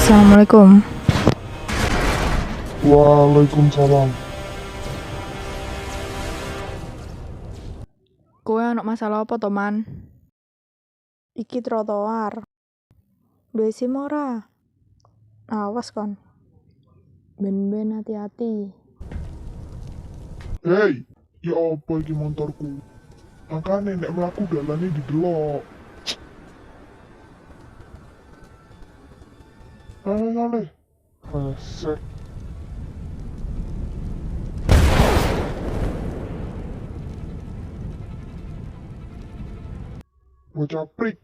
Assalamualaikum. Waalaikumsalam. Kowe ana masalah apa to, Man? Iki trotoar. Duwe SIM ora? Awas kon. Ben-ben hati-hati. Hei, ya apa iki motorku? Makane nek mlaku dalane didelok. Ale. Resek. Bocah prik.